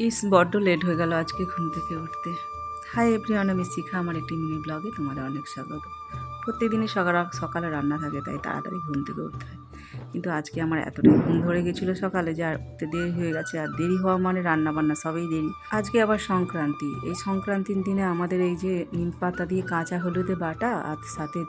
ইস বড্ড লেট হয়ে গেল আজকে ঘুম থেকে উঠতে। হাই এভরিওয়ান, আমি শিখা, আমার একটি মিনি ব্লগে তোমাদের অনেক স্বাগত। প্রত্যেকদিনই সকালে রান্না থাকে, তাই তাড়াতাড়ি ঘুম থেকে উঠতে হয়। কিন্তু আজকে আমার এতটাই ঘুম ধরে গেছিলো সকালে যে আর উঠতে দেরি হয়ে গেছে, আর দেরি হওয়া মানে রান্না বান্না সবই দেরি। আজকে আবার সংক্রান্তি, এই সংক্রান্তির দিনে আমাদের এই যে নিম পাতা দিয়ে কাঁচা হলুদে বাটা আর সাথে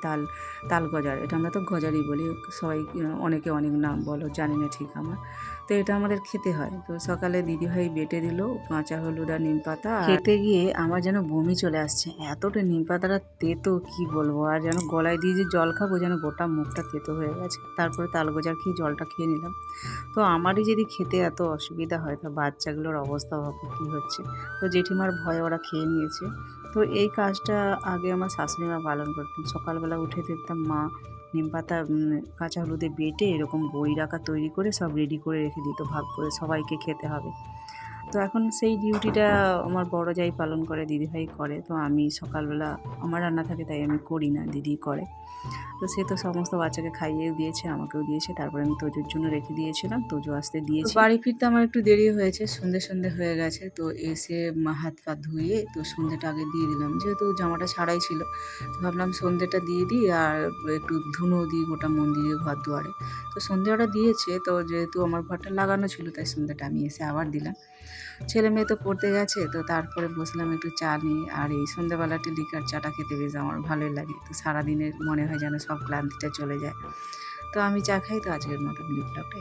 তাল গজার, এটা আমরা তো গজারই বলি, সবাই অনেকে অনেক নাম বলো, জানি না ঠিক আমার। তো এটা আমাদের খেতে হয়। তো সকালে দিদিভাই বেটে দিল কাঁচা হলুদ আর নিম পাতা, খেতে গিয়ে আমার যেন বমি চলে আসছে, এতটা নিম পাতাটা তেতো কি বলবো। আর যেন গলায় দিয়ে যে জল খাবো যেন গোটা মুখটা তেতো হয়ে গেছে। তারপরে তালগোজার খেয়ে জলটা খেয়ে নিলাম। তো আমারই যদি খেতে এত অসুবিধা হয়, তো বাচ্চাগুলোর অবস্থা হবে কী হচ্ছে। তো জেঠিমার ভয়ে ওরা খেয়ে নিয়েছে। তো এই কাজটা আগে আমার শাশুড়ি মা পালন করতেন। সকালবেলা উঠে দেখতাম মা নিম পাতা কাঁচা হলুদে বেটে এরকম বড়ি রাখা তৈরি করে সব রেডি করে রেখে দিত, ভাগ করে সবাইকে খেতে হবে। তো এখন সেই ডিউটিটা আমার বড় জাই পালন করে, দিদিভাই করে। তো আমি সকালবেলা আমার রান্না থাকে তাই আমি করি না, দিদি করে। তো সে তো সমস্ত বাচ্চাকে খাইয়েও দিয়েছে, আমাকেও দিয়েছে। তারপরে আমি তোজোর জন্য রেখে দিয়েছিলাম, তোজো আসতে দিয়েছি। বাড়ি ফিরতে আমার একটু দেরি হয়েছে, সন্ধে হয়ে গেছে। তো এসে হাত পা ধুয়ে তো সন্ধেটা আগে দিয়ে দিলাম, যেহেতু জামাটা ছাড়াই ছিল। তো ভাবলাম সন্ধেটা দিয়ে দিই আর একটু ধুনো দিই গোটা মন্দিরে ঘর দুয়ারে। তো সন্ধে ওরা দিয়েছে, তো যেহেতু আমার ঘরটা লাগানো ছিল তাই সন্ধেটা আমি এসে আবার দিলাম। ছেলে মেয়ে তো পড়তে গেছে, তো তারপরে বসলাম একটু চা নিয়ে। আর এই সন্ধ্যাবেলাটি লিকার চাটা খেতে বেশ আমার ভালোই লাগে। তো সারাদিনের মনে হয় যেন সব ক্লান্তিটা চলে যায়। তো আমি চা খাই। তো আজকের মতো ব্লগটা